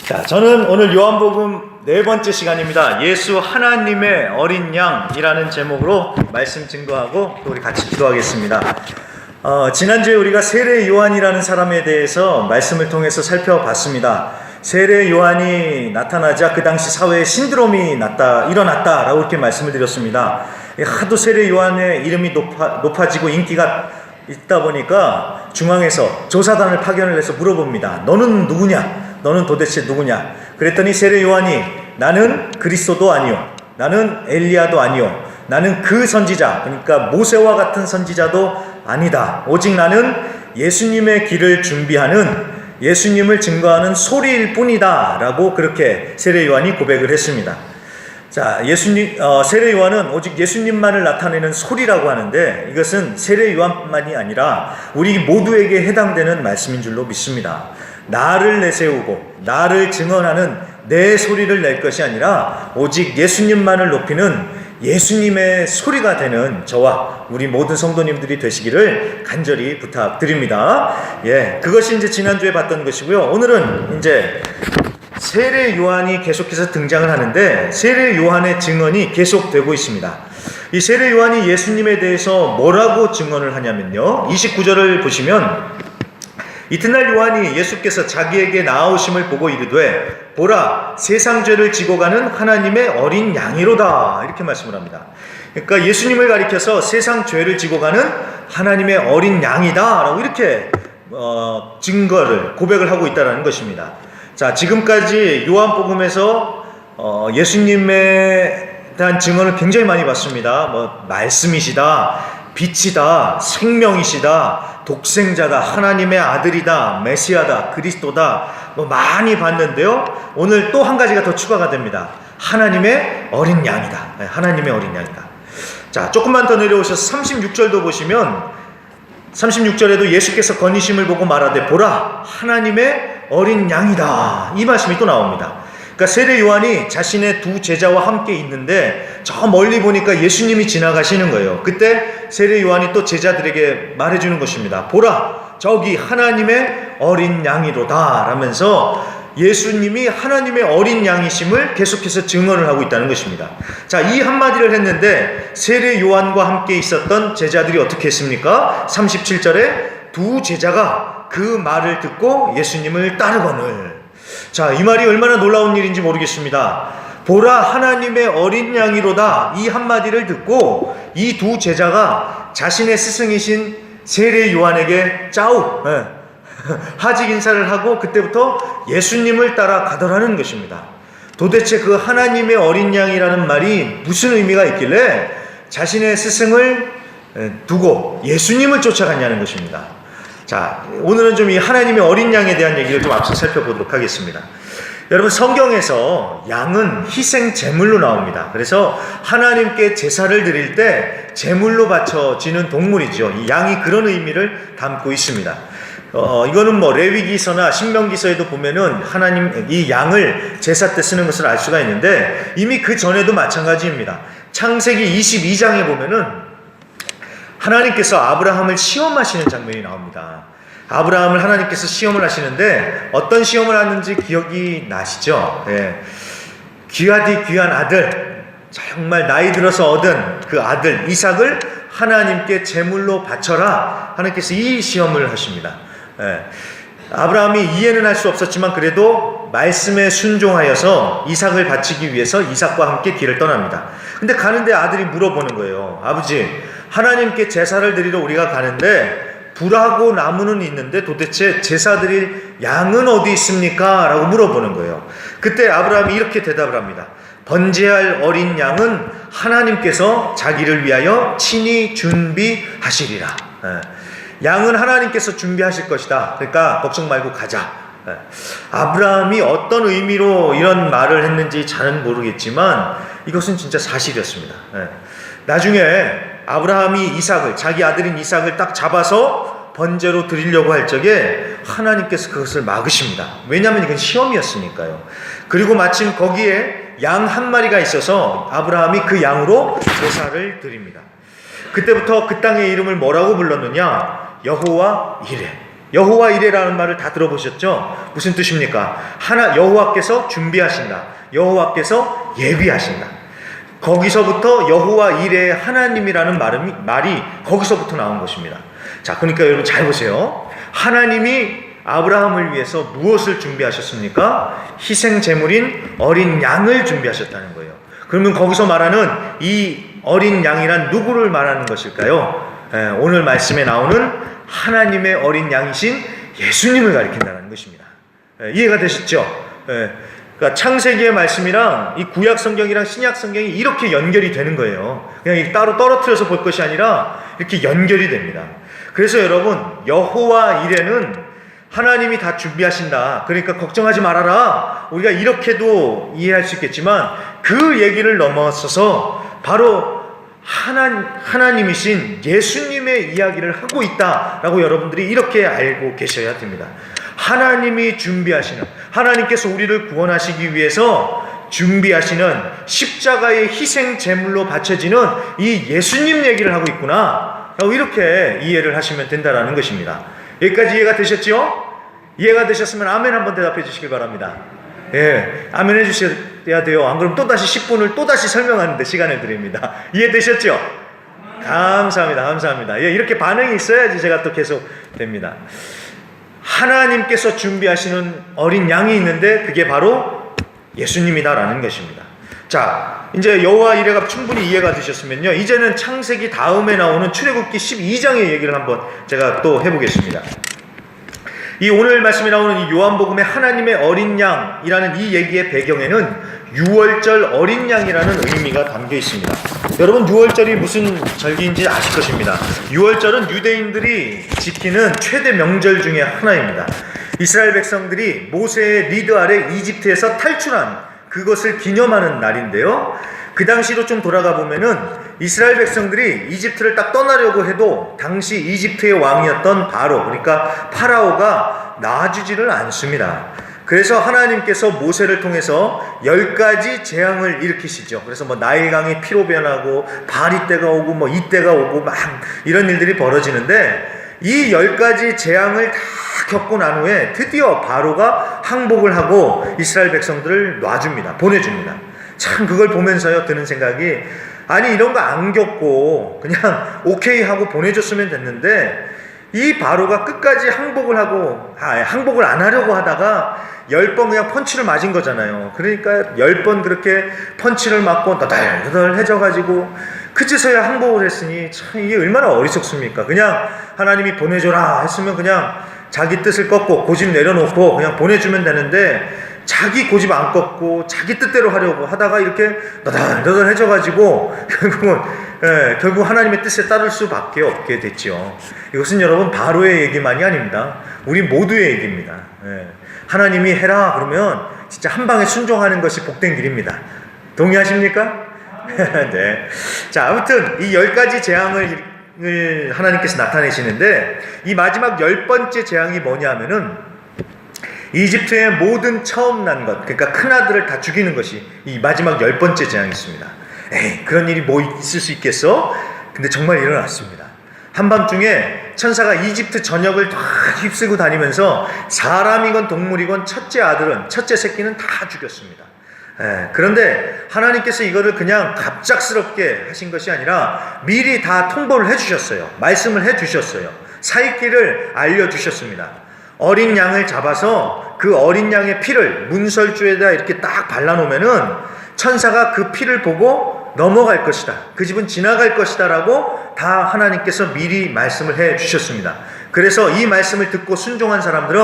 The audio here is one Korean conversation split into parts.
자, 저는 오늘 요한복음 네 번째 시간입니다. 예수 하나님의 어린 양이라는 제목으로 말씀 증거하고 또 우리 같이 기도하겠습니다. 지난주에 우리가 세례 요한이라는 사람에 대해서 말씀을 통해서 살펴봤습니다. 세례 요한이 나타나자 그 당시 사회에 신드롬이 일어났다라고 이렇게 말씀을 드렸습니다. 하도 세례 요한의 이름이 높아지고 인기가 있다 보니까 중앙에서 조사단을 파견을 해서 물어봅니다. 너는 누구냐? 너는 도대체 누구냐? 그랬더니 세례 요한이 나는 그리스도도 아니요, 나는 엘리야도 아니요, 나는 그 선지자, 그러니까 모세와 같은 선지자도 아니다. 오직 나는 예수님의 길을 준비하는, 예수님을 증거하는 소리일 뿐이다 라고 그렇게 세례 요한이 고백을 했습니다. 자, 세례 요한은 오직 예수님만을 나타내는 소리라고 하는데, 이것은 세례 요한만이 아니라 우리 모두에게 해당되는 말씀인 줄로 믿습니다. 나를 내세우고 나를 증언하는 내 소리를 낼 것이 아니라 오직 예수님만을 높이는 예수님의 소리가 되는 저와 우리 모든 성도님들이 되시기를 간절히 부탁드립니다. 그것이 이제 지난주에 봤던 것이고요. 오늘은 이제 세례 요한이 계속해서 등장을 하는데, 세례 요한의 증언이 계속되고 있습니다. 이 세례 요한이 예수님에 대해서 뭐라고 증언을 하냐면요, 29절을 보시면 이튿날 요한이 예수께서 자기에게 나아오심을 보고 이르되 보라, 세상 죄를 지고 가는 하나님의 어린 양이로다, 이렇게 말씀을 합니다. 그러니까 예수님을 가리켜서 세상 죄를 지고 가는 하나님의 어린 양이다 라고 이렇게 고백을 하고 있다는 것입니다. 자, 지금까지 요한복음에서 예수님에 대한 증언을 굉장히 많이 봤습니다. 말씀이시다, 빛이다, 생명이시다, 독생자다, 하나님의 아들이다, 메시아다, 그리스도다, 많이 봤는데요. 오늘 또 한 가지가 더 추가가 됩니다. 하나님의 어린 양이다. 하나님의 어린 양이다. 자, 조금만 더 내려오셔서 36절도 보시면 36절에도 예수께서 건의심을 보고 말하되 보라, 하나님의 어린 양이다, 이 말씀이 또 나옵니다. 그러니까 세례 요한이 자신의 두 제자와 함께 있는데 저 멀리 보니까 예수님이 지나가시는 거예요. 그때 세례 요한이 또 제자들에게 말해주는 것입니다. 보라, 저기 하나님의 어린 양이로다 라면서 예수님이 하나님의 어린 양이심을 계속해서 증언을 하고 있다는 것입니다. 자, 이 한마디를 했는데 세례 요한과 함께 있었던 제자들이 어떻게 했습니까? 37절에 두 제자가 그 말을 듣고 예수님을 따르거늘. 자, 이 말이 얼마나 놀라운 일인지 모르겠습니다. 보라, 하나님의 어린 양이로다, 이 한마디를 듣고 이 두 제자가 자신의 스승이신 세례 요한에게 하직 인사를 하고 그때부터 예수님을 따라 가더라는 것입니다. 도대체 그 하나님의 어린 양이라는 말이 무슨 의미가 있길래 자신의 스승을 두고 예수님을 쫓아갔냐는 것입니다. 자, 오늘은 좀 이 하나님의 어린 양에 대한 얘기를 좀 앞서 살펴보도록 하겠습니다. 여러분, 성경에서 양은 희생 제물로 나옵니다. 그래서 하나님께 제사를 드릴 때 제물로 바쳐지는 동물이죠. 이 양이 그런 의미를 담고 있습니다. 이거는 레위기서나 신명기서에도 보면은 하나님 이 양을 제사 때 쓰는 것을 알 수가 있는데, 이미 그 전에도 마찬가지입니다. 창세기 22장에 보면은 하나님께서 아브라함을 시험하시는 장면이 나옵니다. 아브라함을 하나님께서 시험을 하시는데 어떤 시험을 하는지 기억이 나시죠? 귀하디 귀한 아들, 정말 나이 들어서 얻은 그 아들 이삭을 하나님께 제물로 바쳐라, 하나님께서 이 시험을 하십니다. 아브라함이 이해는 할 수 없었지만 그래도 말씀에 순종하여서 이삭을 바치기 위해서 이삭과 함께 길을 떠납니다. 근데 가는데 아들이 물어보는 거예요. 아버지, 하나님께 제사를 드리러 우리가 가는데 불하고 나무는 있는데 도대체 제사 드릴 양은 어디 있습니까? 라고 물어보는 거예요. 그때 아브라함이 이렇게 대답을 합니다. 번제할 어린 양은 하나님께서 자기를 위하여 친히 준비하시리라. 양은 하나님께서 준비하실 것이다. 그러니까 걱정 말고 가자. 아브라함이 어떤 의미로 이런 말을 했는지 잘은 모르겠지만 이것은 진짜 사실이었습니다. 나중에 아브라함이 자기 아들인 이삭을 딱 잡아서 번제로 드리려고 할 적에 하나님께서 그것을 막으십니다. 왜냐하면 이건 시험이었으니까요. 그리고 마침 거기에 양 한 마리가 있어서 아브라함이 그 양으로 제사를 드립니다. 그때부터 그 땅의 이름을 뭐라고 불렀느냐? 여호와 이레, 여호와 이레라는 말을 다 들어보셨죠? 무슨 뜻입니까? 여호와께서 준비하신다. 여호와께서 예비하신다. 거기서부터 여호와 이레의 하나님이라는 말이 거기서부터 나온 것입니다. 자, 그러니까 여러분 잘 보세요. 하나님이 아브라함을 위해서 무엇을 준비하셨습니까? 희생 제물인 어린 양을 준비하셨다는 거예요. 그러면 거기서 말하는 이 어린 양이란 누구를 말하는 것일까요? 오늘 말씀에 나오는 하나님의 어린 양이신 예수님을 가리킨다는 것입니다. 이해가 되셨죠? 그러니까 창세기의 말씀이랑 이 구약 성경이랑 신약 성경이 이렇게 연결이 되는 거예요. 그냥 따로 떨어뜨려서 볼 것이 아니라 이렇게 연결이 됩니다. 그래서 여러분, 여호와 이레는 하나님이 다 준비하신다. 그러니까 걱정하지 말아라. 우리가 이렇게도 이해할 수 있겠지만 그 얘기를 넘어서서 바로 하나님이신 예수님의 이야기를 하고 있다라고 여러분들이 이렇게 알고 계셔야 됩니다. 하나님이 준비하시는, 하나님께서 우리를 구원하시기 위해서 준비하시는 십자가의 희생 제물로 바쳐지는 이 예수님 얘기를 하고 있구나 라고 이렇게 이해를 하시면 된다는 것입니다. 여기까지 이해가 되셨죠? 이해가 되셨으면 아멘 한번 대답해 주시길 바랍니다. 예, 아멘 해주셔야 돼요. 안 그러면 또다시 10분을 또다시 설명하는데 시간을 드립니다. 이해되셨죠? 감사합니다. 감사합니다. 예, 이렇게 반응이 있어야지 제가 또 계속 됩니다. 하나님께서 준비하시는 어린 양이 있는데 그게 바로 예수님이다라는 것입니다. 자, 이제 여호와 이레가 충분히 이해가 되셨으면요, 이제는 창세기 다음에 나오는 출애굽기 12장의 얘기를 한번 제가 또 해보겠습니다. 이 오늘 말씀에 나오는 이 요한복음의 하나님의 어린 양이라는 이 얘기의 배경에는 유월절 어린 양이라는 의미가 담겨 있습니다. 여러분, 유월절이 무슨 절기인지 아실 것입니다. 유월절은 유대인들이 지키는 최대 명절 중에 하나입니다. 이스라엘 백성들이 모세의 리드 아래 이집트에서 탈출한 그것을 기념하는 날인데요, 그 당시로 좀 돌아가 보면은 이스라엘 백성들이 이집트를 딱 떠나려고 해도 당시 이집트의 왕이었던 바로, 그러니까 파라오가 놔주지를 않습니다. 그래서 하나님께서 모세를 통해서 10가지 재앙을 일으키시죠. 그래서 뭐 나일강이 피로 변하고 바리 때가 오고 뭐 이때가 오고 막 이런 일들이 벌어지는데, 이 10가지 재앙을 다 겪고 난 후에 드디어 바로가 항복을 하고 이스라엘 백성들을 놔줍니다. 보내줍니다. 참 그걸 보면서요 드는 생각이, 아니 이런 거 안 겪고 그냥 오케이 하고 보내줬으면 됐는데 이 바로가 끝까지 항복을 하고 항복을 안 하려고 하다가 10번 그냥 펀치를 맞은 거잖아요. 그러니까 10번 그렇게 펀치를 맞고 너덜너덜해져가지고 그제서야 항복을 했으니 참 이게 얼마나 어리석습니까. 그냥 하나님이 보내줘라 했으면 그냥 자기 뜻을 꺾고 고집 내려놓고 그냥 보내주면 되는데, 자기 고집 안 꺾고 자기 뜻대로 하려고 하다가 이렇게 너덜너덜해져가지고 결국 하나님의 뜻에 따를 수밖에 없게 됐죠. 이것은 여러분 바로의 얘기만이 아닙니다. 우리 모두의 얘기입니다. 하나님이 해라 그러면 진짜 한 방에 순종하는 것이 복된 길입니다. 동의하십니까? 네. 자, 아무튼 이 10가지 재앙을 하나님께서 나타내시는데, 이 마지막 10번째 재앙이 뭐냐 하면은 이집트의 모든 처음 난 것, 그러니까 큰아들을 다 죽이는 것이 이 마지막 10번째 재앙이 있습니다. 에이, 그런 일이 뭐 있을 수 있겠어? 근데 정말 일어났습니다. 한밤중에 천사가 이집트 전역을 다 휩쓸고 다니면서 사람이건 동물이건 첫째 새끼는 다 죽였습니다. 그런데 하나님께서 이거를 그냥 갑작스럽게 하신 것이 아니라 미리 다 통보를 해주셨어요. 말씀을 해주셨어요. 살 길을 알려주셨습니다. 어린 양을 잡아서 그 어린 양의 피를 문설주에다 이렇게 딱 발라놓으면은 천사가 그 피를 보고 넘어갈 것이다, 그 집은 지나갈 것이다 라고 다 하나님께서 미리 말씀을 해 주셨습니다. 그래서 이 말씀을 듣고 순종한 사람들은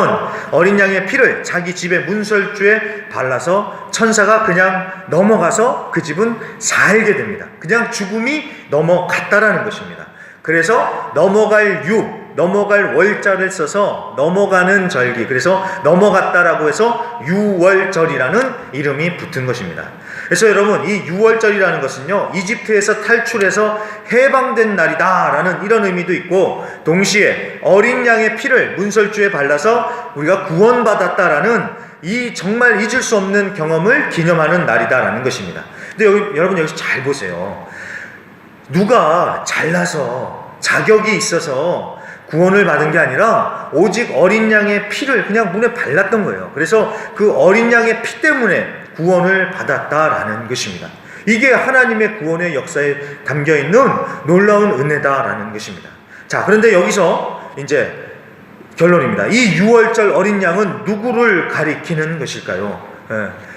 어린 양의 피를 자기 집의 문설주에 발라서 천사가 그냥 넘어가서 그 집은 살게 됩니다. 그냥 죽음이 넘어갔다라는 것입니다. 그래서 넘어갈 월자를 써서 넘어가는 절기, 그래서 넘어갔다라고 해서 유월절이라는 이름이 붙은 것입니다. 그래서 여러분, 이 유월절이라는 것은요, 이집트에서 탈출해서 해방된 날이다라는 이런 의미도 있고, 동시에 어린 양의 피를 문설주에 발라서 우리가 구원받았다라는 이 정말 잊을 수 없는 경험을 기념하는 날이다라는 것입니다. 근데 여러분 여기서 잘 보세요. 누가 잘나서 자격이 있어서 구원을 받은 게 아니라 오직 어린 양의 피를 그냥 문에 발랐던 거예요. 그래서 그 어린 양의 피 때문에 구원을 받았다라는 것입니다. 이게 하나님의 구원의 역사에 담겨있는 놀라운 은혜다라는 것입니다. 자, 그런데 여기서 이제 결론입니다. 이 유월절 어린 양은 누구를 가리키는 것일까요?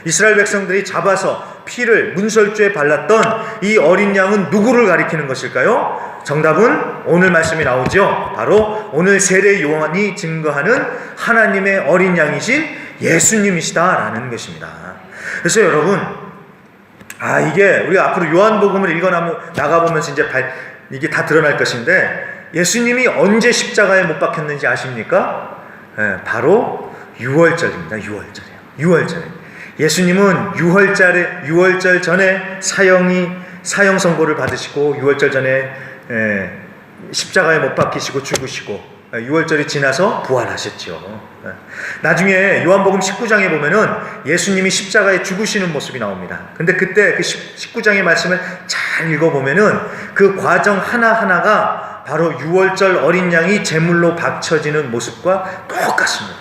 이스라엘 백성들이 잡아서 피를 문설주에 발랐던 이 어린 양은 누구를 가리키는 것일까요? 정답은 오늘 말씀이 나오죠. 바로 오늘 세례 요한이 증거하는 하나님의 어린 양이신 예수님이시다라는 것입니다. 그래서 여러분, 이게 우리가 앞으로 요한복음을 읽어 나가보면서 이제 이게 다 드러날 것인데, 예수님이 언제 십자가에 못 박혔는지 아십니까? 바로 유월절입니다. 유월절이에요. 예수님은 유월절 전에 사형 선고를 받으시고, 유월절 전에 십자가에 못 박히시고 죽으시고, 유월절이 지나서 부활하셨죠. 나중에 요한복음 19장에 보면은 예수님이 십자가에 죽으시는 모습이 나옵니다. 근데 그때 그 19장의 말씀을 잘 읽어보면은 그 과정 하나하나가 바로 유월절 어린 양이 제물로 바쳐지는 모습과 똑같습니다.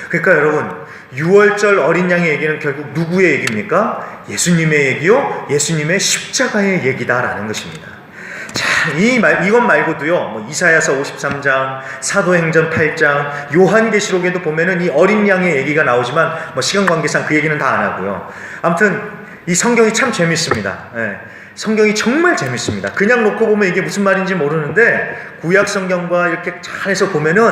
그러니까 여러분, 유월절 어린 양의 얘기는 결국 누구의 얘기입니까? 예수님의 얘기요, 예수님의 십자가의 얘기다라는 것입니다. 자, 이것 말고도요, 이사야서 53장, 사도행전 8장, 요한계시록에도 보면은 이 어린 양의 얘기가 나오지만 시간 관계상 그 얘기는 다 안 하고요. 아무튼 이 성경이 참 재밌습니다. 성경이 정말 재밌습니다. 그냥 놓고 보면 이게 무슨 말인지 모르는데, 구약 성경과 이렇게 잘해서 보면은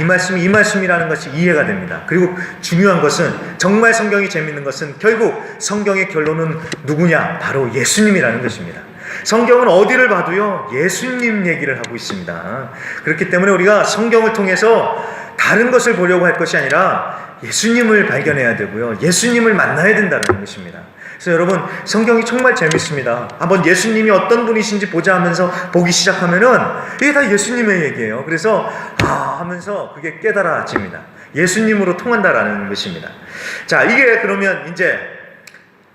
이 말씀이 이 말씀이라는 것이 이해가 됩니다. 그리고 중요한 것은, 정말 성경이 재밌는 것은 결국 성경의 결론은 누구냐? 바로 예수님이라는 것입니다. 성경은 어디를 봐도요, 예수님 얘기를 하고 있습니다. 그렇기 때문에 우리가 성경을 통해서 다른 것을 보려고 할 것이 아니라 예수님을 발견해야 되고요, 예수님을 만나야 된다는 것입니다. 그래서 여러분, 성경이 정말 재밌습니다. 한번 예수님이 어떤 분이신지 보자 하면서 보기 시작하면은 이게 다 예수님의 얘기예요. 그래서 하면서 그게 깨달아집니다. 예수님으로 통한다라는 것입니다. 자, 이게 그러면 이제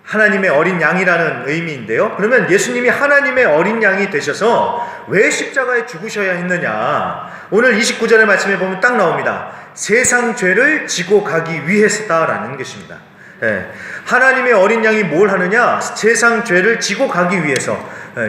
하나님의 어린 양이라는 의미인데요. 그러면 예수님이 하나님의 어린 양이 되셔서 왜 십자가에 죽으셔야 했느냐? 오늘 29절의 말씀에 보면 딱 나옵니다. 세상 죄를 지고 가기 위해서다라는 것입니다. 하나님의 어린 양이 뭘 하느냐? 세상 죄를 지고 가기 위해서.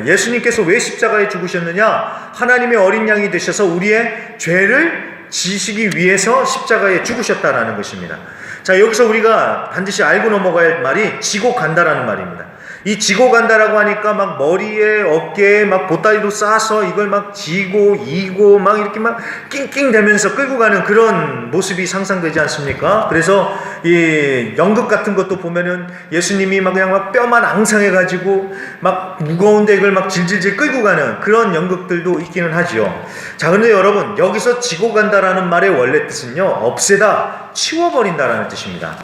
예수님께서 왜 십자가에 죽으셨느냐? 하나님의 어린 양이 되셔서 우리의 죄를 지시기 위해서 십자가에 죽으셨다라는 것입니다. 자, 여기서 우리가 반드시 알고 넘어가야 할 말이 지고 간다라는 말입니다. 이 지고 간다라고 하니까 막 머리에 어깨에 막 보따리로 싸서 이걸 막 지고 이고 막 이렇게 막 낑낑대면서 끌고 가는 그런 모습이 상상되지 않습니까? 그래서 이 연극 같은 것도 보면은 예수님이 막 그냥 막 뼈만 앙상해가지고 막 무거운데 이걸 막 질질질 끌고 가는 그런 연극들도 있기는 하죠. 자, 그런데 여러분, 여기서 지고 간다라는 말의 원래 뜻은요, 없애다, 치워버린다라는 뜻입니다.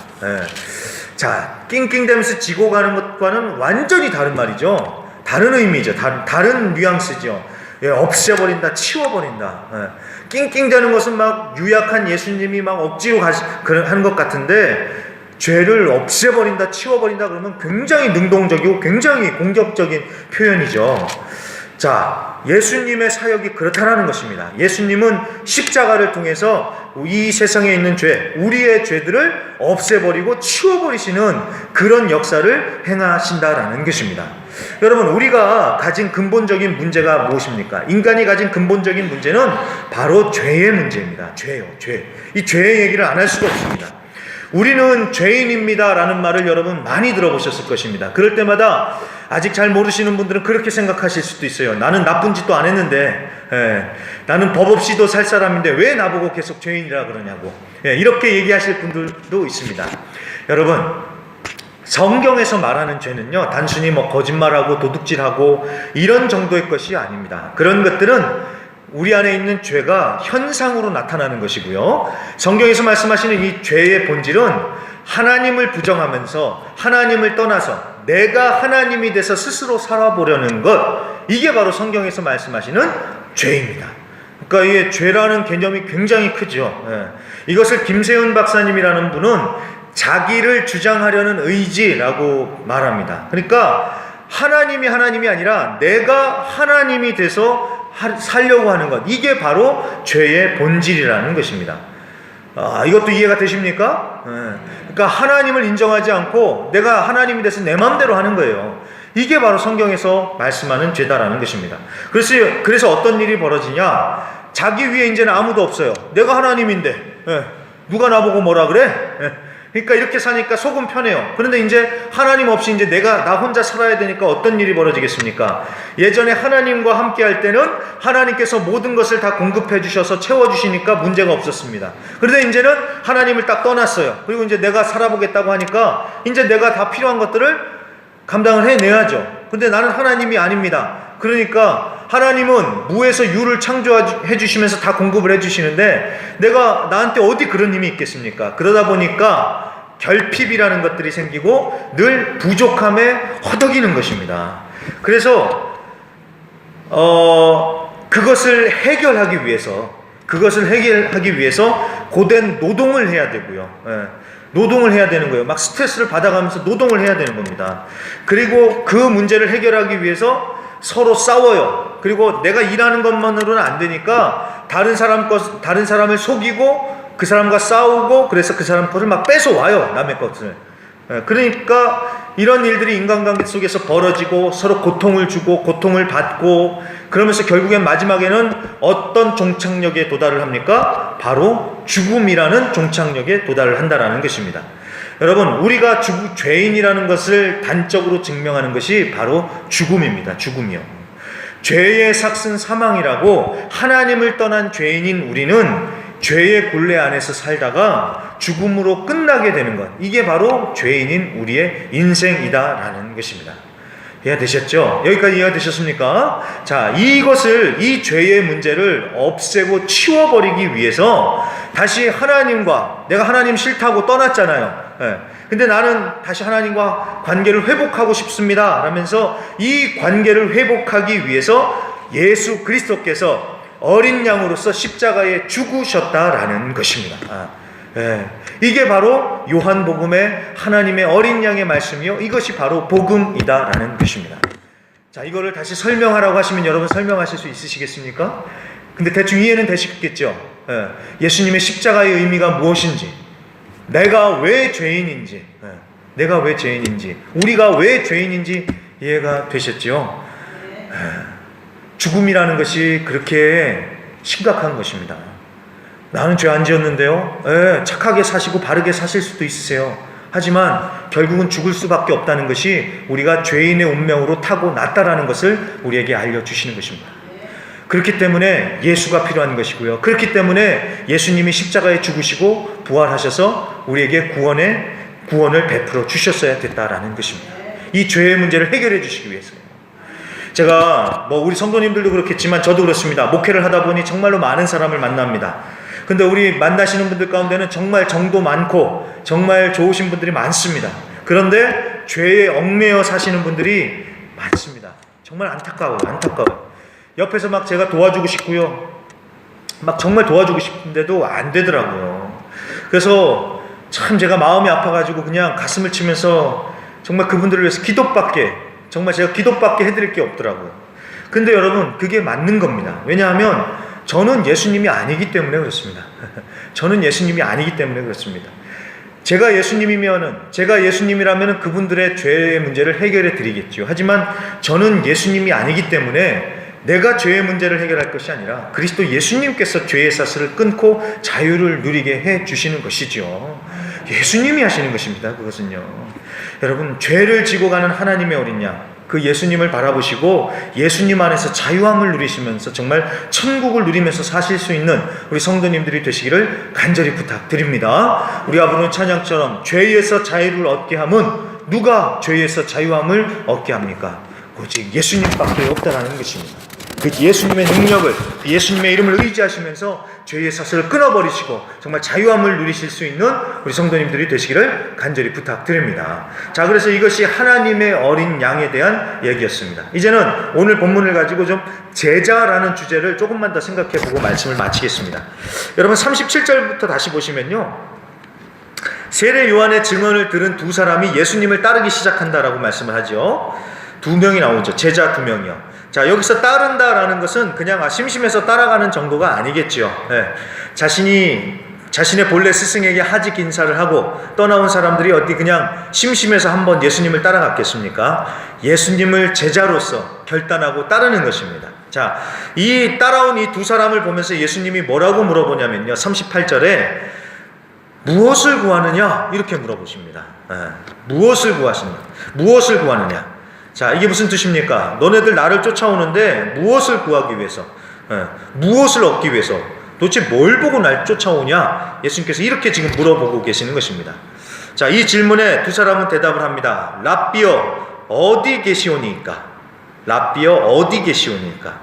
자, 낑낑대면서 지고 가는 것과는 완전히 다른 말이죠. 다른 의미죠. 다른 뉘앙스죠. 없애버린다, 치워버린다. 낑낑대는 것은 막 유약한 예수님이 막 억지로 하는 것 같은데, 죄를 없애버린다, 치워버린다 그러면 굉장히 능동적이고 굉장히 공격적인 표현이죠. 자, 예수님의 사역이 그렇다라는 것입니다. 예수님은 십자가를 통해서 이 세상에 있는 죄, 우리의 죄들을 없애버리고 치워버리시는 그런 역사를 행하신다라는 것입니다. 여러분, 우리가 가진 근본적인 문제가 무엇입니까? 인간이 가진 근본적인 문제는 바로 죄의 문제입니다. 죄요, 죄. 이 죄의 얘기를 안 할 수가 없습니다. 우리는 죄인입니다 라는 말을 여러분 많이 들어보셨을 것입니다. 그럴 때마다 아직 잘 모르시는 분들은 그렇게 생각하실 수도 있어요. 나는 나쁜 짓도 안 했는데, 나는 법 없이도 살 사람인데 왜 나보고 계속 죄인이라 그러냐고, 이렇게 얘기하실 분들도 있습니다. 여러분, 성경에서 말하는 죄는요, 단순히 거짓말하고 도둑질하고 이런 정도의 것이 아닙니다. 그런 것들은 우리 안에 있는 죄가 현상으로 나타나는 것이고요, 성경에서 말씀하시는 이 죄의 본질은 하나님을 부정하면서 하나님을 떠나서 내가 하나님이 돼서 스스로 살아보려는 것, 이게 바로 성경에서 말씀하시는 죄입니다. 그러니까 이 죄라는 개념이 굉장히 크죠. 이것을 김세훈 박사님이라는 분은 자기를 주장하려는 의지라고 말합니다. 그러니까 하나님이 아니라 내가 하나님이 돼서 살려고 하는 것, 이게 바로 죄의 본질이라는 것입니다. 이것도 이해가 되십니까? 그러니까 하나님을 인정하지 않고 내가 하나님이 돼서 내 마음대로 하는 거예요. 이게 바로 성경에서 말씀하는 죄다라는 것입니다. 그래서 어떤 일이 벌어지냐? 자기 위에 이제는 아무도 없어요. 내가 하나님인데 누가 나보고 뭐라 그래? 그러니까 이렇게 사니까 속은 편해요. 그런데 이제 하나님 없이 이제 나 혼자 살아야 되니까 어떤 일이 벌어지겠습니까? 예전에 하나님과 함께 할 때는 하나님께서 모든 것을 다 공급해 주셔서 채워주시니까 문제가 없었습니다. 그런데 이제는 하나님을 딱 떠났어요. 그리고 이제 내가 살아보겠다고 하니까 이제 내가 다 필요한 것들을 감당을 해내야죠. 근데 나는 하나님이 아닙니다. 그러니까 하나님은 무에서 유를 창조해 주시면서 다 공급을 해 주시는데 내가 나한테 어디 그런 힘이 있겠습니까? 그러다 보니까 결핍이라는 것들이 생기고 늘 부족함에 허덕이는 것입니다. 그래서 그것을 해결하기 위해서 고된 노동을 해야 되고요. 노동을 해야 되는 거예요. 막 스트레스를 받아가면서 노동을 해야 되는 겁니다. 그리고 그 문제를 해결하기 위해서 서로 싸워요. 그리고 내가 일하는 것만으로는 안 되니까 다른 사람을 속이고 그 사람과 싸우고 그래서 그 사람 것을 막 뺏어와요. 남의 것을. 그러니까 이런 일들이 인간관계 속에서 벌어지고 서로 고통을 주고 고통을 받고 그러면서 결국엔 마지막에는 어떤 종착역에 도달을 합니까? 바로 죽음이라는 종착역에 도달을 한다라는 것입니다. 여러분, 우리가 죄인이라는 것을 단적으로 증명하는 것이 바로 죽음입니다. 죽음이요. 죄의 삭슨 사망이라고 하나님을 떠난 죄인인 우리는 죄의 굴레 안에서 살다가 죽음으로 끝나게 되는 것, 이게 바로 죄인인 우리의 인생이다라는 것입니다. 이해가 되셨죠? 여기까지 이해가 되셨습니까? 자, 이 죄의 문제를 없애고 치워버리기 위해서 다시 내가 하나님 싫다고 떠났잖아요. 근데 나는 다시 하나님과 관계를 회복하고 싶습니다 라면서 이 관계를 회복하기 위해서 예수 그리스도께서 어린 양으로서 십자가에 죽으셨다라는 것입니다. 이게 바로 요한복음의 하나님의 어린 양의 말씀이요, 이것이 바로 복음이다라는 것입니다. 자, 이거를 다시 설명하라고 하시면 여러분 설명하실 수 있으시겠습니까? 근데 대충 이해는 되시겠죠? 예수님의 십자가의 의미가 무엇인지, 내가 왜 죄인인지, 우리가 왜 죄인인지 이해가 되셨죠? 죽음이라는 것이 그렇게 심각한 것입니다. 나는 죄 안 지었는데요. 착하게 사시고 바르게 사실 수도 있으세요. 하지만 결국은 죽을 수밖에 없다는 것이 우리가 죄인의 운명으로 타고났다라는 것을 우리에게 알려주시는 것입니다. 그렇기 때문에 예수가 필요한 것이고요. 그렇기 때문에 예수님이 십자가에 죽으시고 부활하셔서 우리에게 구원을 베풀어 주셨어야 됐다라는 것입니다. 이 죄의 문제를 해결해 주시기 위해서요. 제가 우리 성도님들도 그렇겠지만 저도 그렇습니다. 목회를 하다 보니 정말로 많은 사람을 만납니다. 근데 우리 만나시는 분들 가운데는 정말 정도 많고 정말 좋으신 분들이 많습니다. 그런데 죄에 얽매여 사시는 분들이 많습니다. 정말 안타까워요. 옆에서 막 제가 도와주고 싶고요. 막 정말 도와주고 싶은데도 안 되더라고요. 그래서 참 제가 마음이 아파가지고 그냥 가슴을 치면서 정말 그분들을 위해서 정말 제가 기도밖에 해드릴 게 없더라고요. 근데 여러분, 그게 맞는 겁니다. 왜냐하면 저는 예수님이 아니기 때문에 그렇습니다. 제가 예수님이라면 그분들의 죄의 문제를 해결해 드리겠죠. 하지만 저는 예수님이 아니기 때문에 내가 죄의 문제를 해결할 것이 아니라 그리스도 예수님께서 죄의 사슬을 끊고 자유를 누리게 해 주시는 것이죠. 예수님이 하시는 것입니다. 그것은요. 여러분, 죄를 지고 가는 하나님의 어린 양, 그 예수님을 바라보시고 예수님 안에서 자유함을 누리시면서 정말 천국을 누리면서 사실 수 있는 우리 성도님들이 되시기를 간절히 부탁드립니다. 우리가 부르는 찬양처럼 죄에서 자유를 얻게 함은 누가 죄에서 자유함을 얻게 합니까? 오직 예수님밖에 없다라는 것입니다. 그 예수님의 능력을, 예수님의 이름을 의지하시면서 죄의 사슬을 끊어버리시고 정말 자유함을 누리실 수 있는 우리 성도님들이 되시기를 간절히 부탁드립니다. 자, 그래서 이것이 하나님의 어린 양에 대한 얘기였습니다. 이제는 오늘 본문을 가지고 좀 제자라는 주제를 조금만 더 생각해보고 말씀을 마치겠습니다. 여러분, 37절부터 다시 보시면요, 세례 요한의 증언을 들은 두 사람이 예수님을 따르기 시작한다라고 말씀을 하죠. 두 명이 나오죠. 제자 두 명이요. 자, 여기서 따른다라는 것은 그냥 심심해서 따라가는 정도가 아니겠지요. 예. 자신의 본래 스승에게 하직 인사를 하고 떠나온 사람들이 어디 그냥 심심해서 한번 예수님을 따라갔겠습니까? 예수님을 제자로서 결단하고 따르는 것입니다. 자, 이 따라온 이 두 사람을 보면서 예수님이 뭐라고 물어보냐면요, 38절에 무엇을 구하느냐 이렇게 물어보십니다. 무엇을 구하느냐. 자, 이게 무슨 뜻입니까? 너네들 나를 쫓아오는데 무엇을 구하기 위해서, 무엇을 얻기 위해서, 도대체 뭘 보고 날 쫓아오냐? 예수님께서 이렇게 지금 물어보고 계시는 것입니다. 자, 이 질문에 두 사람은 대답을 합니다. 랍비여 어디 계시오니까? 랍비여 어디 계시오니까?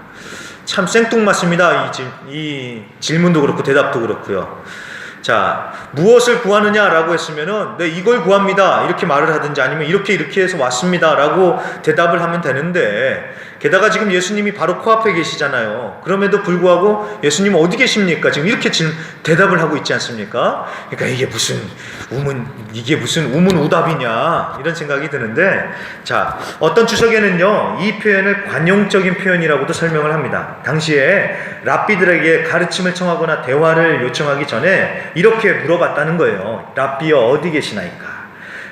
참 생뚱맞습니다. 이 질문도 그렇고 대답도 그렇고요. 자, 무엇을 구하느냐라고 했으면은 네, 이걸 구합니다 이렇게 말을 하든지, 아니면 이렇게 해서 왔습니다라고 대답을 하면 되는데, 게다가 지금 예수님이 바로 코앞에 계시잖아요. 그럼에도 불구하고 예수님 어디 계십니까? 지금 이렇게 대답을 하고 있지 않습니까? 그러니까 이게 무슨 우문우답이냐 이런 생각이 드는데, 자, 어떤 주석에는요 이 표현을 관용적인 표현이라고도 설명을 합니다. 당시에 랍비들에게 가르침을 청하거나 대화를 요청하기 전에 이렇게 물어봤다는 거예요. 랍비여 어디 계시나이까?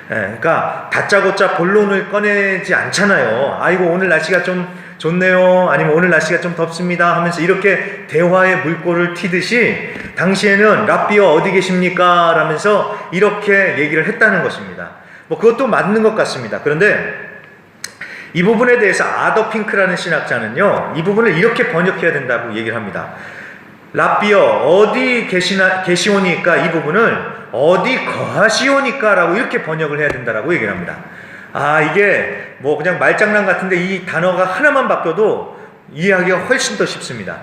그러니까 다짜고짜 본론을 꺼내지 않잖아요. 아이고 오늘 날씨가 좀 좋네요, 아니면 오늘 날씨가 좀 덥습니다 하면서 이렇게 대화의 물꼬를 튀듯이 당시에는 랍비여 어디 계십니까? 라면서 이렇게 얘기를 했다는 것입니다. 뭐 그것도 맞는 것 같습니다. 그런데 이 부분에 대해서 아더 핑크라는 신학자는요, 이 부분을 이렇게 번역해야 된다고 얘기를 합니다. 랍비여 어디 계시오니까 이 부분을 어디 거하시오니까 라고 이렇게 번역을 해야 된다라고 얘기를 합니다. 이게 뭐 그냥 말장난 같은데 이 단어가 하나만 바뀌어도 이해하기가 훨씬 더 쉽습니다.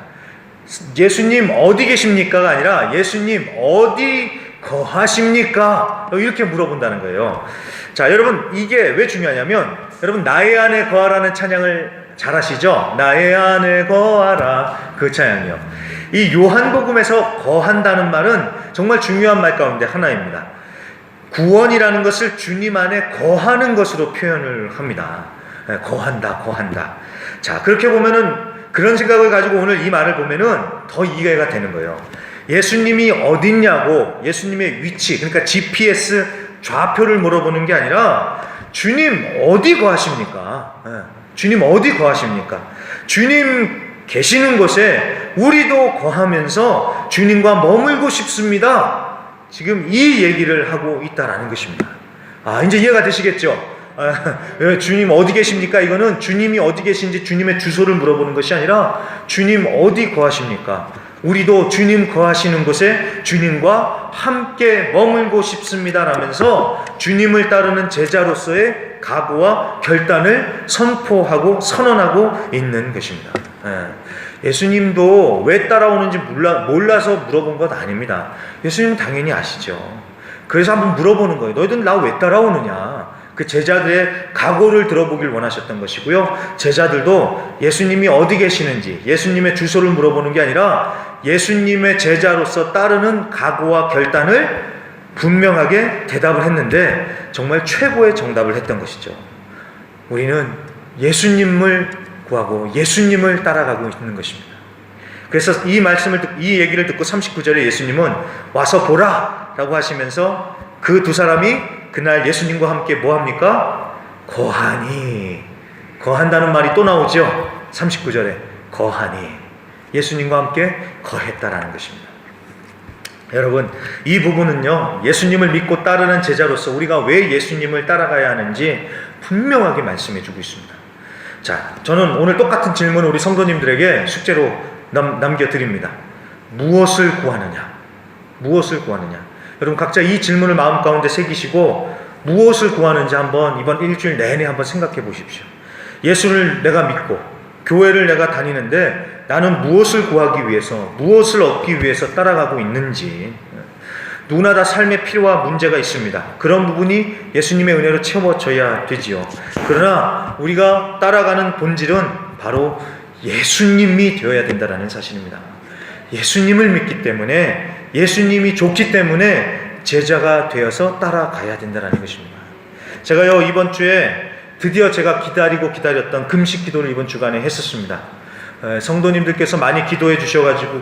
예수님 어디 계십니까가 아니라 예수님 어디 거하십니까? 이렇게 물어본다는 거예요. 자, 여러분 이게 왜 중요하냐면, 여러분 나의 안에 거하라는 찬양을 잘 아시죠? 나의 안에 거하라, 그 찬양이요. 이 요한복음에서 거한다는 말은 정말 중요한 말 가운데 하나입니다. 구원이라는 것을 주님 안에 거하는 것으로 표현을 합니다. 거한다. 자, 그렇게 보면은, 그런 생각을 가지고 오늘 이 말을 보면은 더 이해가 되는 거예요. 예수님이 어딨냐고, 예수님의 위치, 그러니까 GPS 좌표를 물어보는 게 아니라 주님 어디 거하십니까? 주님 어디 거하십니까? 주님 계시는 곳에 우리도 거하면서 주님과 머물고 싶습니다. 지금 이 얘기를 하고 있다라는 것입니다. 이제 이해가 되시겠죠? 주님 어디 계십니까? 이거는 주님이 어디 계신지 주님의 주소를 물어보는 것이 아니라 주님 어디 거하십니까? 우리도 주님 거하시는 곳에 주님과 함께 머물고 싶습니다 라면서 주님을 따르는 제자로서의 각오와 결단을 선포하고 선언하고 있는 것입니다. 예수님도 왜 따라오는지 몰라서 물어본 것 아닙니다. 예수님은 당연히 아시죠. 그래서 한번 물어보는 거예요. 너희들은 나 왜 따라오느냐? 그 제자들의 각오를 들어보길 원하셨던 것이고요. 제자들도 예수님이 어디 계시는지 예수님의 주소를 물어보는 게 아니라 예수님의 제자로서 따르는 각오와 결단을 분명하게 대답을 했는데 정말 최고의 정답을 했던 것이죠. 우리는 예수님을 구하고 예수님을 따라가고 있는 것입니다. 그래서 이 얘기를 듣고 39절에 예수님은 와서 보라 라고 하시면서 그 두 사람이 그날 예수님과 함께 뭐합니까? 거한다는 말이 또 나오죠. 39절에 거하니 예수님과 함께 거했다라는 것입니다. 여러분, 이 부분은요, 예수님을 믿고 따르는 제자로서 우리가 왜 예수님을 따라가야 하는지 분명하게 말씀해 주고 있습니다. 자, 저는 오늘 똑같은 질문을 우리 성도님들에게 숙제로 남겨드립니다. 무엇을 구하느냐? 여러분 각자 이 질문을 마음 가운데 새기시고 무엇을 구하는지 한번 이번 일주일 내내 한번 생각해 보십시오. 예수를 내가 믿고 교회를 내가 다니는데 나는 무엇을 구하기 위해서, 무엇을 얻기 위해서 따라가고 있는지. 누구나 다 삶의 필요와 문제가 있습니다. 그런 부분이 예수님의 은혜로 채워져야 되지요. 그러나 우리가 따라가는 본질은 바로 예수님이 되어야 된다는 사실입니다. 예수님을 믿기 때문에, 예수님이 좋기 때문에 제자가 되어서 따라가야 된다는 것입니다. 제가요 이번 주에 드디어 제가 기다렸던 금식 기도를 이번 주간에 했었습니다. 성도님들께서 많이 기도해 주셔가지고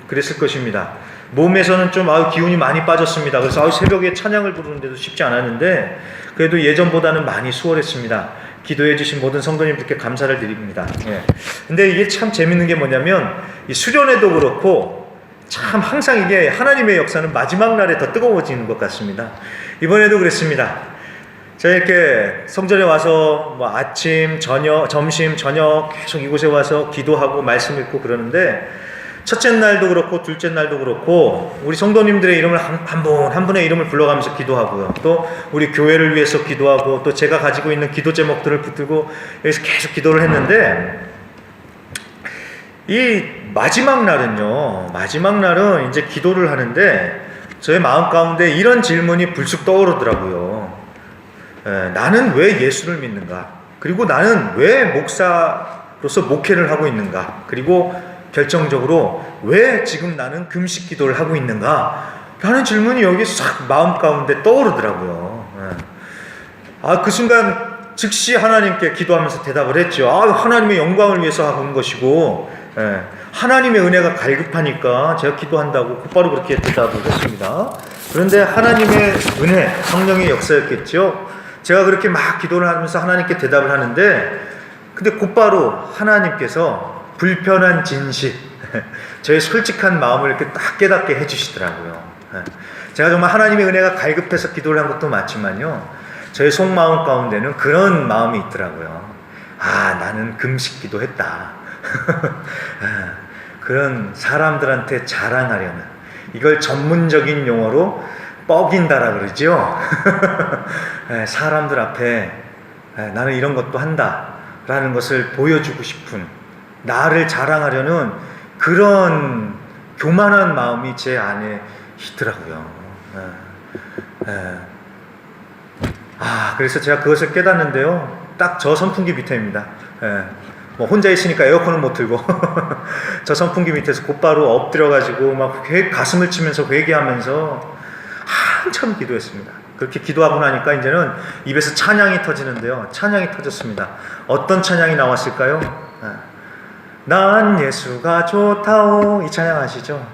그랬을 것입니다. 몸에서는 좀 기운이 많이 빠졌습니다. 그래서 새벽에 찬양을 부르는데도 쉽지 않았는데 그래도 예전보다는 많이 수월했습니다. 기도해 주신 모든 성도님들께 감사를 드립니다. 근데 이게 참 재밌는 게 뭐냐면 이 수련회도 그렇고 참 항상 이게 하나님의 역사는 마지막 날에 더 뜨거워지는 것 같습니다. 이번에도 그랬습니다. 제가 이렇게 성전에 와서 아침, 저녁, 점심, 저녁 계속 이곳에 와서 기도하고 말씀 읽고 그러는데 첫째 날도 그렇고 둘째 날도 그렇고 우리 성도님들의 이름을 한 분의 이름을 불러가면서 기도하고요. 또 우리 교회를 위해서 기도하고 또 제가 가지고 있는 기도 제목들을 붙들고 여기서 계속 기도를 했는데 이 마지막 날은 이제 기도를 하는데 저의 마음 가운데 이런 질문이 불쑥 떠오르더라고요. 나는 왜 예수를 믿는가? 그리고 나는 왜 목사로서 목회를 하고 있는가? 그리고 결정적으로 왜 지금 나는 금식 기도를 하고 있는가? 라는 질문이 여기 싹 마음 가운데 떠오르더라고요. 그 순간 즉시 하나님께 기도하면서 대답을 했죠. 하나님의 영광을 위해서 하고 있는 것이고 하나님의 은혜가 갈급하니까 제가 기도한다고 곧바로 그렇게 대답을 했습니다. 그런데 하나님의 은혜, 성령의 역사였겠죠. 제가 그렇게 막 기도를 하면서 하나님께 대답을 하는데 근데 곧바로 하나님께서 불편한 진실, 저의 솔직한 마음을 이렇게 딱 깨닫게 해주시더라고요. 제가 정말 하나님의 은혜가 갈급해서 기도를 한 것도 맞지만요, 저의 속마음 가운데는 그런 마음이 있더라고요. 나는 금식 기도했다. 그런 사람들한테 자랑하려는, 이걸 전문적인 용어로 뻐긴다라 그러죠. 사람들 앞에 나는 이런 것도 한다 라는 것을 보여주고 싶은, 나를 자랑하려는 그런 교만한 마음이 제 안에 있더라고요. 그래서 제가 그것을 깨닫는데요, 딱 저 선풍기 밑에입니다. 혼자 있으니까 에어컨은 못 틀고 저 선풍기 밑에서 곧바로 엎드려가지고 막 가슴을 치면서 회개하면서 한참 기도했습니다. 그렇게 기도하고 나니까 이제는 입에서 찬양이 터지는데요, 찬양이 터졌습니다. 어떤 찬양이 나왔을까요? 난 예수가 좋다오, 이 찬양 아시죠?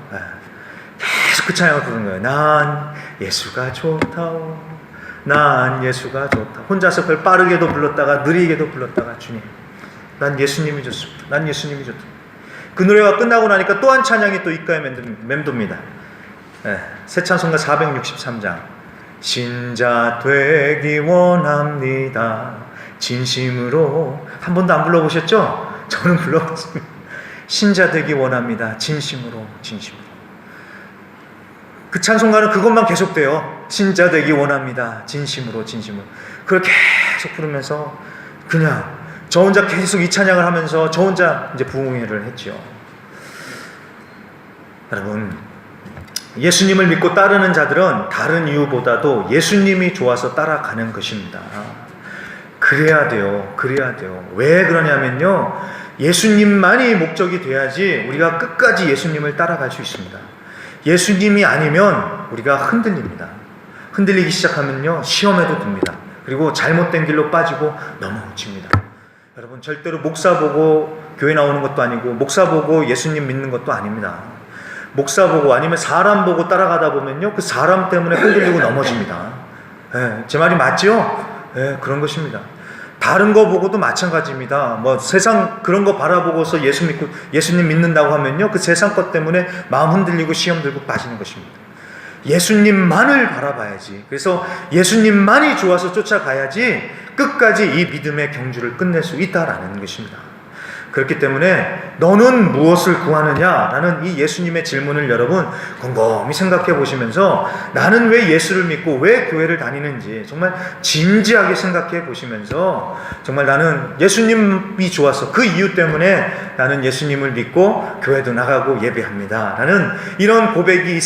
계속 그 찬양을 부르는 거예요. 난 예수가 좋다오, 난 예수가 좋다. 혼자서 그걸 빠르게도 불렀다가 느리게도 불렀다가, 주님 난 예수님이 좋습니다, 난 예수님이 좋다. 그 노래가 끝나고 나니까 또 한 찬양이 또 입가에 맴돕니다. 새 찬송가 463장, 신자 되기 원합니다, 진심으로. 한 번도 안 불러보셨죠? 저는 불러봤습니다. 신자 되기 원합니다, 진심으로, 진심으로. 그 찬송가는 그것만 계속돼요. 신자 되기 원합니다, 진심으로, 진심으로. 그걸 계속 부르면서 그냥 저 혼자 계속 이 찬양을 하면서 저 혼자 이제 부흥회를 했죠. 여러분, 예수님을 믿고 따르는 자들은 다른 이유보다도 예수님이 좋아서 따라가는 것입니다. 그래야 돼요. 왜 그러냐면요, 예수님만이 목적이 돼야지 우리가 끝까지 예수님을 따라갈 수 있습니다. 예수님이 아니면 우리가 흔들립니다. 흔들리기 시작하면요, 시험에도 듭니다. 그리고 잘못된 길로 빠지고 넘어집니다. 여러분, 절대로 목사 보고 교회 나오는 것도 아니고, 목사 보고 예수님 믿는 것도 아닙니다. 목사 보고 아니면 사람 보고 따라가다 보면요, 그 사람 때문에 흔들리고 넘어집니다. 제 말이 맞죠? 그런 것입니다. 다른 거 보고도 마찬가지입니다. 세상 그런 거 바라보고서 예수님 믿는다고 하면요, 그 세상 것 때문에 마음 흔들리고 시험 들고 빠지는 것입니다. 예수님만을 바라봐야지. 그래서 예수님만이 좋아서 쫓아가야지 끝까지 이 믿음의 경주를 끝낼 수 있다라는 것입니다. 그렇기 때문에 너는 무엇을 구하느냐라는 이 예수님의 질문을 여러분 곰곰이 생각해 보시면서, 나는 왜 예수를 믿고 왜 교회를 다니는지 정말 진지하게 생각해 보시면서, 정말 나는 예수님이 좋아서 그 이유 때문에 나는 예수님을 믿고 교회도 나가고 예배합니다 라는 이런 고백이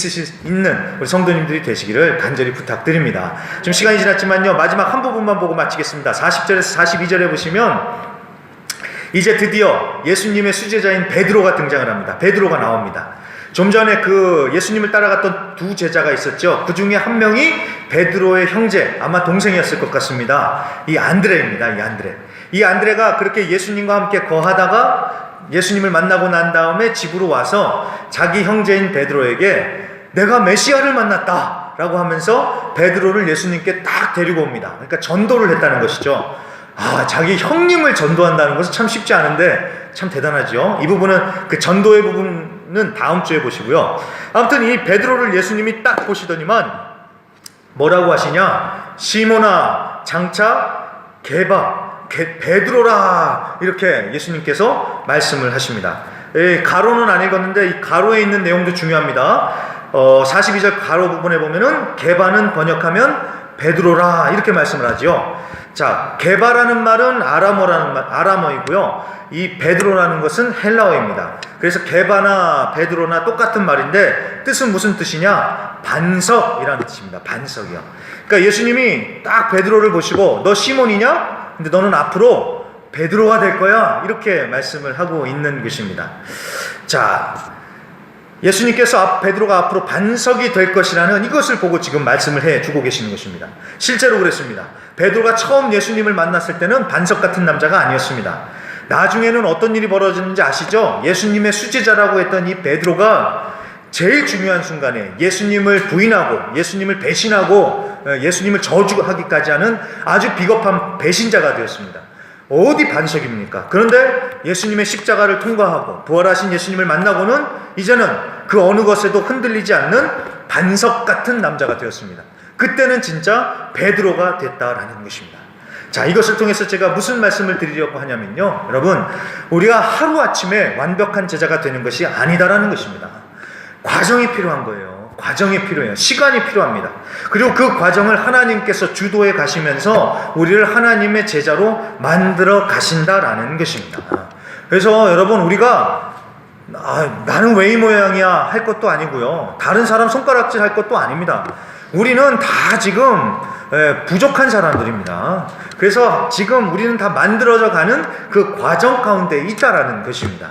있는 우리 성도님들이 되시기를 간절히 부탁드립니다. 좀 시간이 지났지만요, 마지막 한 부분만 보고 마치겠습니다. 40절에서 42절에 보시면 이제 드디어 예수님의 수제자인 베드로가 등장을 합니다. 베드로가 나옵니다. 좀 전에 그 예수님을 따라갔던 두 제자가 있었죠. 그 중에 한 명이 베드로의 형제, 아마 동생이었을 것 같습니다. 이 안드레입니다. 이 안드레가 그렇게 예수님과 함께 거하다가 예수님을 만나고 난 다음에 집으로 와서 자기 형제인 베드로에게 내가 메시아를 만났다 라고 하면서 베드로를 예수님께 딱 데리고 옵니다. 그러니까 전도를 했다는 것이죠. 자기 형님을 전도한다는 것은 참 쉽지 않은데 참 대단하죠. 이 부분은 그 전도의 부분은 다음 주에 보시고요. 아무튼 이 베드로를 예수님이 딱 보시더니만 뭐라고 하시냐? 시몬아 장차 베드로라 이렇게 예수님께서 말씀을 하십니다. 가로는 안 읽었는데 이 가로에 있는 내용도 중요합니다. 42절 가로 부분에 보면은 게바는 번역하면 베드로라 이렇게 말씀을 하죠. 자, 게바라는 말은 아람어이고요. 이 베드로라는 것은 헬라어입니다. 그래서 게바나 베드로나 똑같은 말인데 뜻은 무슨 뜻이냐? 반석이라는 뜻입니다. 반석이요. 그러니까 예수님이 딱 베드로를 보시고 너 시몬이냐? 근데 너는 앞으로 베드로가 될 거야. 이렇게 말씀을 하고 있는 것입니다. 자, 예수님께서 베드로가 앞으로 반석이 될 것이라는 이것을 보고 지금 말씀을 해주고 계시는 것입니다. 실제로 그랬습니다. 베드로가 처음 예수님을 만났을 때는 반석 같은 남자가 아니었습니다. 나중에는 어떤 일이 벌어졌는지 아시죠? 예수님의 수제자라고 했던 이 베드로가 제일 중요한 순간에 예수님을 부인하고 예수님을 배신하고 예수님을 저주하기까지 하는 아주 비겁한 배신자가 되었습니다. 어디 반석입니까? 그런데 예수님의 십자가를 통과하고 부활하신 예수님을 만나고는 이제는 그 어느 것에도 흔들리지 않는 반석 같은 남자가 되었습니다. 그때는 진짜 베드로가 됐다라는 것입니다. 자, 이것을 통해서 제가 무슨 말씀을 드리려고 하냐면요, 여러분, 우리가 하루아침에 완벽한 제자가 되는 것이 아니다라는 것입니다. 과정이 필요한 거예요. 과정이 필요해요. 시간이 필요합니다. 그리고 그 과정을 하나님께서 주도해 가시면서 우리를 하나님의 제자로 만들어 가신다라는 것입니다. 그래서 여러분, 우리가 나는 왜 이 모양이야 할 것도 아니고요, 다른 사람 손가락질 할 것도 아닙니다. 우리는 다 지금 부족한 사람들입니다. 그래서 지금 우리는 다 만들어져 가는 그 과정 가운데 있다라는 것입니다.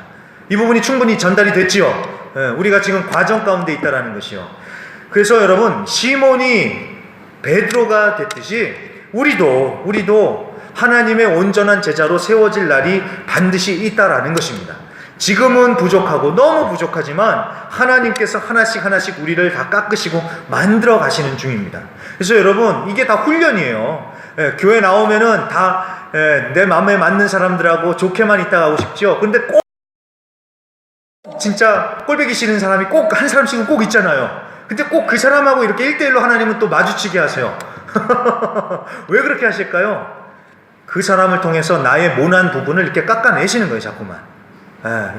이 부분이 충분히 전달이 됐지요. 우리가 지금 과정 가운데 있다라는 것이요. 그래서 여러분, 시몬이 베드로가 됐듯이 우리도 하나님의 온전한 제자로 세워질 날이 반드시 있다라는 것입니다. 지금은 부족하고 너무 부족하지만 하나님께서 하나씩 우리를 다 깎으시고 만들어 가시는 중입니다. 그래서 여러분, 이게 다 훈련이에요. 교회 나오면은 다 내 마음에 맞는 사람들하고 좋게만 있다 가고 싶죠. 근데 꼭 진짜 꼴보기 싫은 사람이 꼭 한 사람씩은 꼭 있잖아요. 근데 꼭 그 사람하고 이렇게 1대1로 하나님은 또 마주치게 하세요. 왜 그렇게 하실까요? 그 사람을 통해서 나의 모난 부분을 이렇게 깎아내시는 거예요, 자꾸만.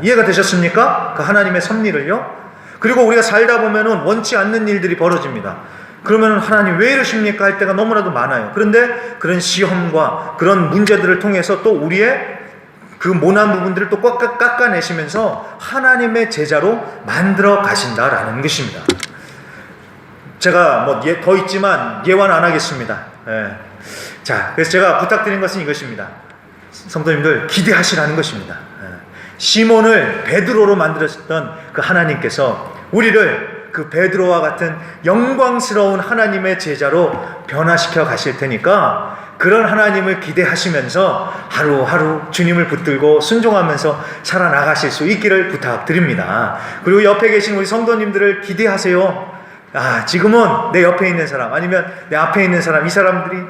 이해가 되셨습니까? 그 하나님의 섭리를요. 그리고 우리가 살다 보면은 원치 않는 일들이 벌어집니다. 그러면 하나님 왜 이러십니까 할 때가 너무나도 많아요. 그런데 그런 시험과 그런 문제들을 통해서 또 우리의 그 모난 부분들을 또 깎아내시면서 하나님의 제자로 만들어 가신다라는 것입니다. 제가 더 있지만 예완 안 하겠습니다. 자, 그래서 제가 부탁드린 것은 이것입니다. 성도님들, 기대하시라는 것입니다. 시몬을 베드로로 만들었던 그 하나님께서 우리를 그 베드로와 같은 영광스러운 하나님의 제자로 변화시켜 가실 테니까 그런 하나님을 기대하시면서 하루하루 주님을 붙들고 순종하면서 살아나가실 수 있기를 부탁드립니다. 그리고 옆에 계신 우리 성도님들을 기대하세요. 지금은 내 옆에 있는 사람, 아니면 내 앞에 있는 사람, 이 사람들이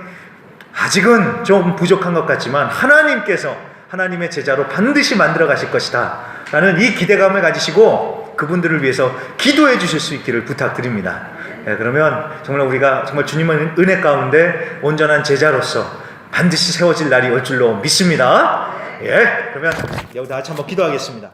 아직은 좀 부족한 것 같지만 하나님께서 하나님의 제자로 반드시 만들어 가실 것이다 라는 이 기대감을 가지시고 그분들을 위해서 기도해 주실 수 있기를 부탁드립니다. 그러면 정말 우리가 정말 주님의 은혜 가운데 온전한 제자로서 반드시 세워질 날이 올 줄로 믿습니다. 그러면 여기다 같이 한번 기도하겠습니다.